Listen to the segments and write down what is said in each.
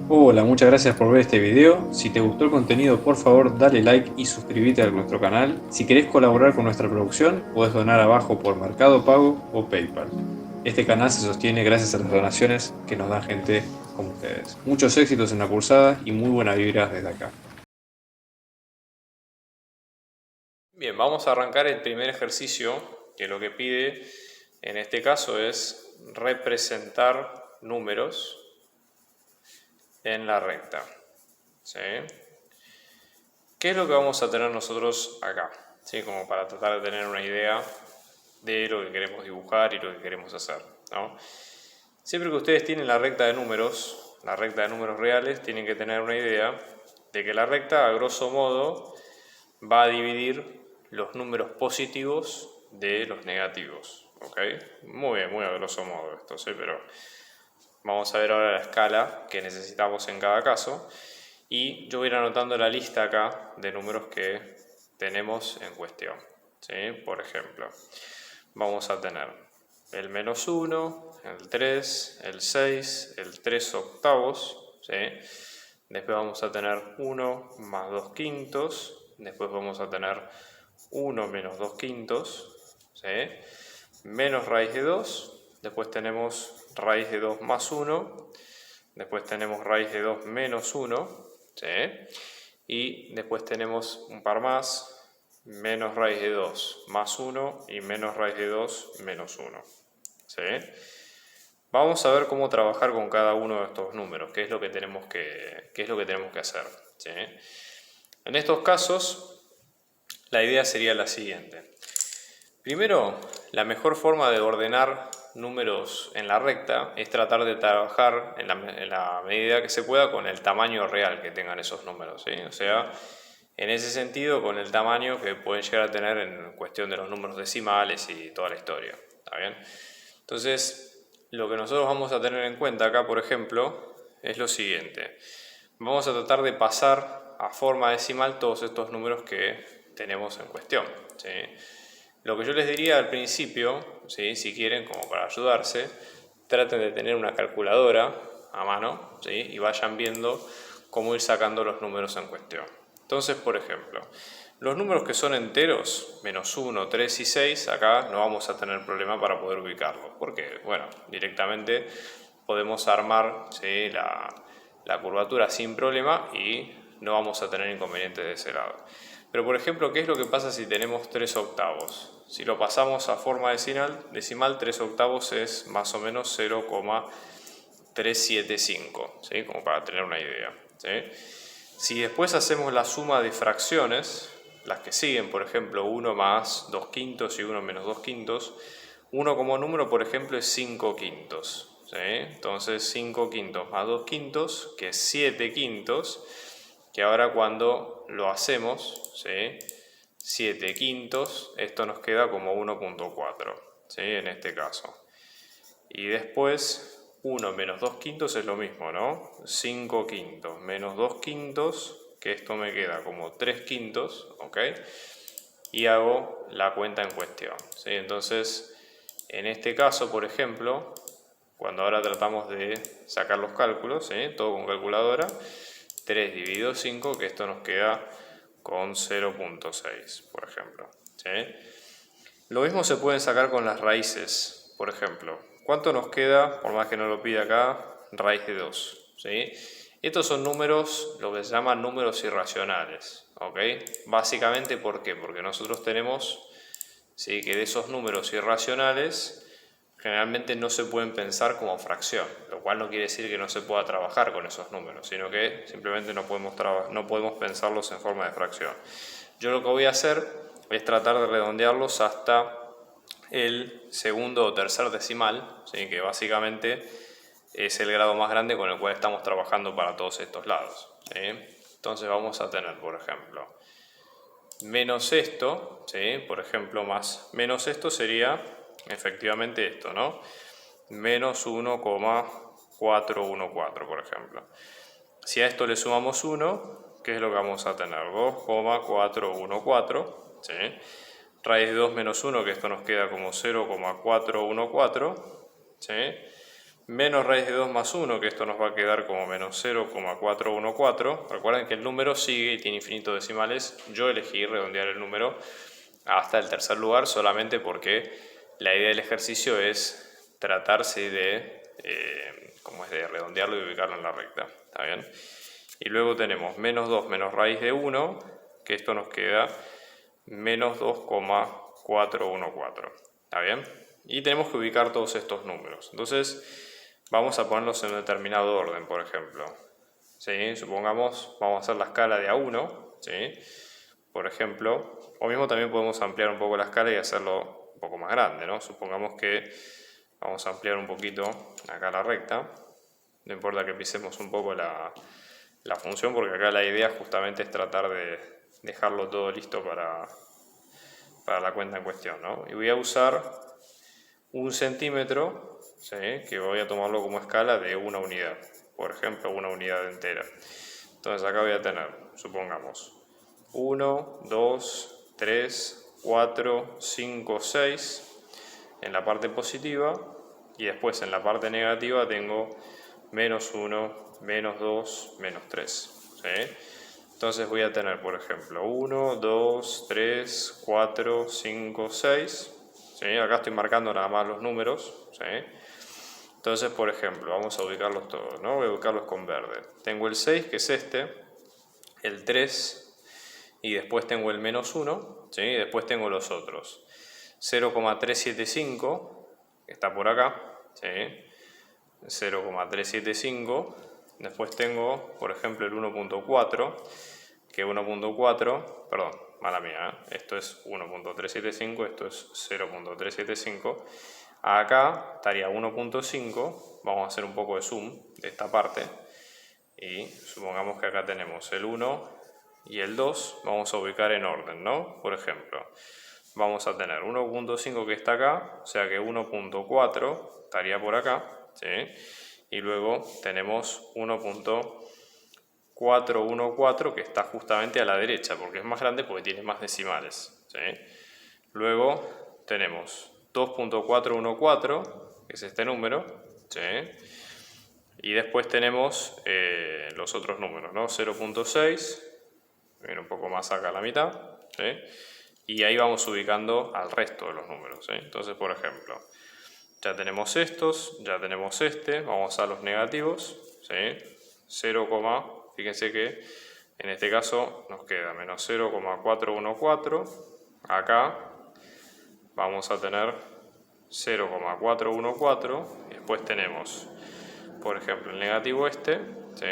Hola, muchas gracias por ver este video. Si te gustó el contenido, por favor dale like y suscríbete a nuestro canal. Si querés colaborar con nuestra producción, podés donar abajo por Mercado Pago o PayPal. Este canal se sostiene gracias a las donaciones que nos da gente como ustedes. Muchos éxitos en la cursada y muy buenas vibras desde acá. Bien, vamos a arrancar el primer ejercicio, que lo que pide en este caso es representar números en la recta. ¿Sí? ¿Qué es lo que vamos a tener nosotros acá? ¿Sí? Como para tratar de tener una idea de lo que queremos dibujar y lo que queremos hacer, ¿no? Siempre que ustedes tienen la recta de números reales, tienen que tener una idea de que la recta, a grosso modo, va a dividir los números positivos de los negativos, ¿ok? Muy bien, muy a grosso modo esto, ¿sí? Pero vamos a ver ahora la escala que necesitamos en cada caso. Y yo voy a ir anotando la lista acá de números que tenemos en cuestión, ¿sí? Por ejemplo, vamos a tener el -1, el 3, el 6, el 3 octavos, ¿sí? Después vamos a tener 1 más 2 quintos, después vamos a tener 1 menos 2 quintos, ¿sí? Menos raíz de 2, después tenemos raíz de 2 más 1, después tenemos raíz de 2 menos 1, ¿sí? Y después tenemos un par más, menos raíz de 2 más 1 y menos raíz de 2 menos 1, ¿sí? Vamos a ver cómo trabajar con cada uno de estos números, qué es lo que tenemos que hacer, ¿sí? En estos casos, la idea sería la siguiente. Primero, la mejor forma de ordenar números en la recta es tratar de trabajar en la medida que se pueda con el tamaño real que tengan esos números, ¿sí? O sea, en ese sentido, con el tamaño que pueden llegar a tener en cuestión de los números decimales y toda la historia, ¿está bien? Entonces, lo que nosotros vamos a tener en cuenta acá, por ejemplo, es lo siguiente. Vamos a tratar de pasar a forma decimal todos estos números que tenemos en cuestión, ¿sí? Lo que yo les diría al principio, ¿sí? Si quieren, como para ayudarse, traten de tener una calculadora a mano, ¿sí? Y vayan viendo cómo ir sacando los números en cuestión. Entonces, por ejemplo, los números que son enteros, -1, 3 y 6, acá no vamos a tener problema para poder ubicarlos, porque, bueno, directamente podemos armar, ¿sí? la curvatura sin problema y no vamos a tener inconvenientes de ese lado. Pero, por ejemplo, ¿qué es lo que pasa si tenemos 3 octavos? Si lo pasamos a forma decimal, 3 octavos es más o menos 0,375, ¿sí? Como para tener una idea, ¿sí? Si después hacemos la suma de fracciones, las que siguen, por ejemplo, 1 más 2 quintos y 1 menos 2 quintos, 1 como número, por ejemplo, es 5 quintos, ¿sí? Entonces 5 quintos más 2 quintos, que es 7 quintos, que ahora cuando lo hacemos, ¿sí? 7 quintos, esto nos queda como 1,4, ¿sí? En este caso. Y después 1 menos 2 quintos es lo mismo, ¿no? 5 quintos menos 2 quintos, que esto me queda como 3 quintos, ¿ok? Y hago la cuenta en cuestión, ¿sí? Entonces, en este caso, por ejemplo, cuando ahora tratamos de sacar los cálculos, ¿sí? Todo con calculadora, 3 dividido 5, que esto nos queda con 0,6, por ejemplo, ¿sí? Lo mismo se pueden sacar con las raíces, por ejemplo. ¿Cuánto nos queda, por más que no lo pida acá, raíz de 2? ¿Sí? Estos son números, lo que se llaman números irracionales, ¿ok? Básicamente, ¿por qué? Porque nosotros tenemos, ¿sí?, que de esos números irracionales generalmente no se pueden pensar como fracción, lo cual no quiere decir que no se pueda trabajar con esos números, sino que simplemente no podemos pensarlos en forma de fracción. Yo lo que voy a hacer es tratar de redondearlos hasta el segundo o tercer decimal, ¿sí?, que básicamente es el grado más grande con el cual estamos trabajando para todos estos lados, ¿sí? Entonces vamos a tener, por ejemplo, menos esto, ¿sí? Por ejemplo, más menos esto sería efectivamente esto, ¿no? Menos 1,414, por ejemplo. Si a esto le sumamos 1, ¿qué es lo que vamos a tener? 2,414, ¿sí? Raíz de 2 menos 1, que esto nos queda como 0,414, ¿sí? menos raíz de 2 más 1, que esto nos va a quedar como menos 0,414. Recuerden que el número sigue y tiene infinitos decimales. Yo elegí redondear el número hasta el tercer lugar solamente porque la idea del ejercicio es tratarse de, de redondearlo y ubicarlo en la recta. ¿Está bien? Y luego tenemos menos 2 menos raíz de 1, que esto nos queda menos 2,414. ¿Está bien? Y tenemos que ubicar todos estos números. Entonces vamos a ponerlos en un determinado orden, por ejemplo. ¿Sí? Supongamos, vamos a hacer la escala de A1, ¿sí? Por ejemplo, o mismo también podemos ampliar un poco la escala y hacerlo un poco más grande, ¿no? Supongamos que vamos a ampliar un poquito acá la recta. No importa que pisemos un poco la función, porque acá la idea justamente es tratar de dejarlo todo listo para la cuenta en cuestión, ¿no? Y voy a usar 1 centímetro, ¿sí? Que voy a tomarlo como escala de una unidad, por ejemplo, una unidad entera. Entonces acá voy a tener, supongamos, 1, 2, 3, 4, 5, 6 en la parte positiva, y después en la parte negativa tengo menos 1, menos 2, menos 3. ¿Sí? Entonces voy a tener, por ejemplo, 1, 2, 3, 4, 5, 6. ¿Sí? Acá estoy marcando nada más los números. ¿Sí? Entonces, por ejemplo, vamos a ubicarlos todos, ¿no? Voy a ubicarlos con verde. Tengo el 6, que es este, el 3, y después tengo el menos 1, ¿sí? Y después tengo los otros. 0,375, que está por acá, ¿sí? 0,375. Después tengo, por ejemplo, el 1.4, que 1.4, perdón, mala mía, esto es 1.375, esto es 0.375. Acá estaría 1.5, vamos a hacer un poco de zoom de esta parte, y supongamos que acá tenemos el 1 y el 2, vamos a ubicar en orden, ¿no? Por ejemplo, vamos a tener 1.5 que está acá, o sea que 1.4 estaría por acá, ¿sí? Y luego tenemos 1.414 que está justamente a la derecha, porque es más grande porque tiene más decimales, ¿sí? Luego tenemos 2.414, que es este número, ¿sí? Y después tenemos los otros números, ¿no? 0.6, viene un poco más acá a la mitad, ¿sí? Y ahí vamos ubicando al resto de los números, ¿sí? Entonces, por ejemplo, ya tenemos estos, ya tenemos este, vamos a los negativos, ¿sí? 0, fíjense que en este caso nos queda menos 0,414, acá vamos a tener 0,414, y después tenemos, por ejemplo, el negativo este, ¿sí?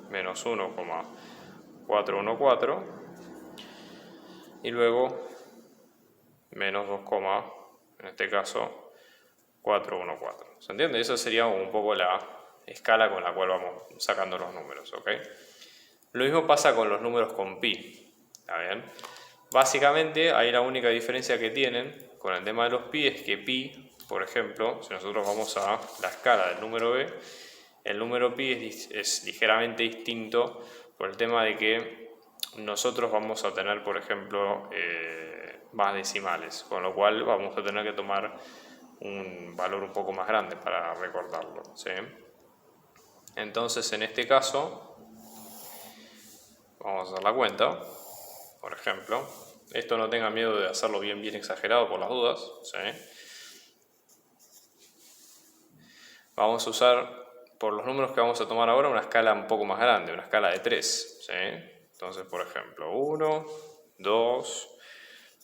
Menos 1,414, y luego menos 2, en este caso 414. ¿Se entiende? Esa sería un poco la escala con la cual vamos sacando los números, ¿ok? Lo mismo pasa con los números con pi, ¿está bien? Básicamente, ahí la única diferencia que tienen con el tema de los pi es que pi, por ejemplo, si nosotros vamos a la escala del número b, el número pi es ligeramente distinto por el tema de que nosotros vamos a tener, por ejemplo, más decimales, con lo cual vamos a tener que tomar un valor un poco más grande para recordarlo, ¿sí? Entonces, en este caso, vamos a hacer la cuenta, por ejemplo. Esto no tenga miedo de hacerlo bien exagerado por las dudas, ¿sí? Vamos a usar, por los números que vamos a tomar ahora, una escala un poco más grande, una escala de 3, ¿sí? Entonces, por ejemplo, 1, 2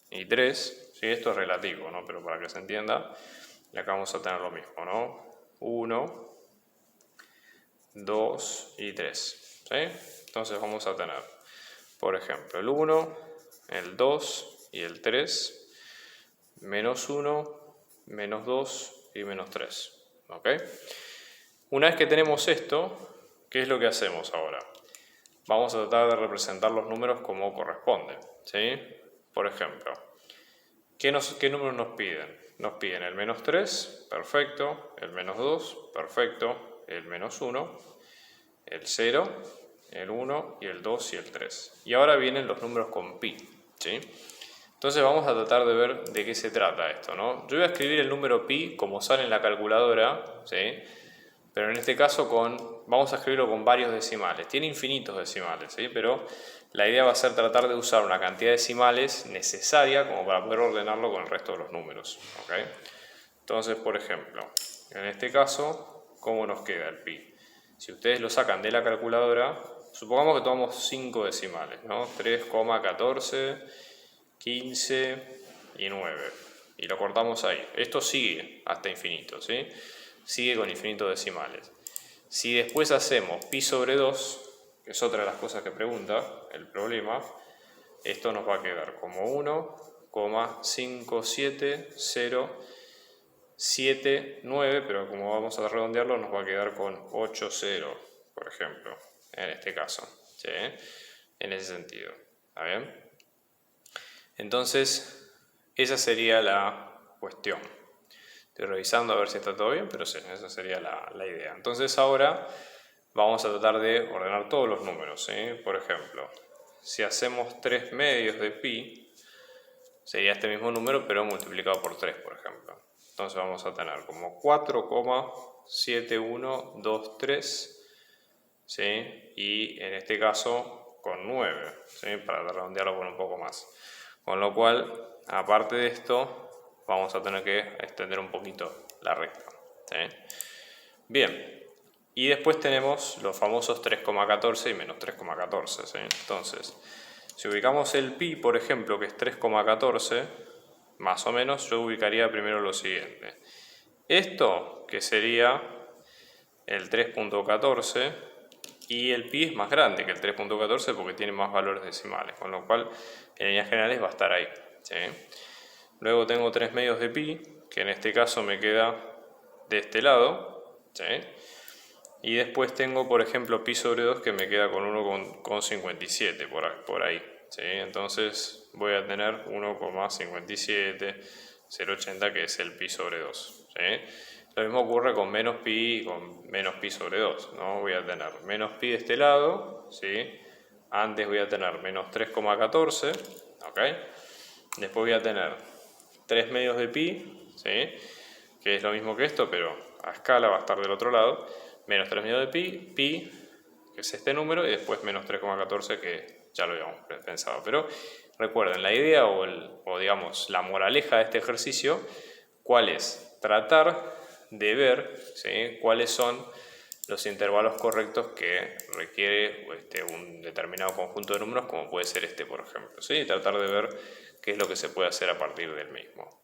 y 3, ¿sí? Esto es relativo, ¿no? Pero para que se entienda, y acá vamos a tener lo mismo, ¿no? 1, 2 y 3, ¿sí? Entonces vamos a tener, por ejemplo, el 1, el 2 y el 3, menos 1, menos 2 y menos 3, ¿ok? Una vez que tenemos esto, ¿qué es lo que hacemos ahora? Vamos a tratar de representar los números como corresponde, ¿sí? Por ejemplo, ¿qué números nos piden? Nos piden el menos 3, perfecto, el menos 2, perfecto, el menos 1, el 0, el 1 y el 2 y el 3. Y ahora vienen los números con pi, ¿sí? Entonces vamos a tratar de ver de qué se trata esto, ¿no? Yo voy a escribir el número pi como sale en la calculadora, ¿sí? pero en este caso vamos a escribirlo con varios decimales. Tiene infinitos decimales, ¿sí? Pero la idea va a ser tratar de usar una cantidad de decimales necesaria como para poder ordenarlo con el resto de los números. ¿Okay? Entonces, por ejemplo, en este caso, ¿cómo nos queda el pi? Si ustedes lo sacan de la calculadora, supongamos que tomamos 5 decimales, ¿no? 3,14, 15 y 9. Y lo cortamos ahí. Esto sigue hasta infinito, ¿sí? Sigue con infinitos decimales. Si después hacemos pi sobre 2, que es otra de las cosas que pregunta el problema, esto nos va a quedar como 1,57079, pero como vamos a redondearlo nos va a quedar con 80, por ejemplo, en este caso, ¿sí? En ese sentido, ¿está bien? Entonces, esa sería la cuestión. Estoy revisando a ver si está todo bien, pero sí, esa sería la idea. Entonces ahora vamos a tratar de ordenar todos los números, ¿sí? Por ejemplo, si hacemos 3 medios de pi, sería este mismo número, pero multiplicado por 3, por ejemplo. Entonces vamos a tener como 4,7123, ¿sí? Y en este caso con 9, ¿sí? Para redondearlo por un poco más. Con lo cual, aparte de esto, vamos a tener que extender un poquito la recta, ¿sí? Bien, y después tenemos los famosos 3,14 y menos 3,14, ¿sí? Entonces, si ubicamos el pi, por ejemplo, que es 3,14, más o menos, yo ubicaría primero lo siguiente. Esto, que sería el 3,14, y el pi es más grande que el 3,14 porque tiene más valores decimales, con lo cual en líneas generales va a estar ahí, ¿sí? Luego tengo 3 medios de pi, que en este caso me queda de este lado, ¿sí? Y después tengo, por ejemplo, pi sobre 2, que me queda con 1,57 por ahí, ¿sí? Entonces voy a tener 1,57080, que es el pi sobre 2, ¿sí? Lo mismo ocurre con menos pi y con menos pi sobre 2, ¿no? Voy a tener menos pi de este lado, ¿sí? Antes voy a tener menos 3,14, ¿ok? Después voy a tener 3 medios de pi, ¿sí? Que es lo mismo que esto, pero a escala va a estar del otro lado. Menos 3 medios de pi, que es este número, y después menos 3,14, que ya lo habíamos pensado. Pero recuerden, la idea o digamos la moraleja de este ejercicio, ¿cuál es? Tratar de ver, ¿sí? Cuáles son los intervalos correctos que requiere un determinado conjunto de números, como puede ser este, por ejemplo, ¿sí? Y tratar de ver qué es lo que se puede hacer a partir del mismo.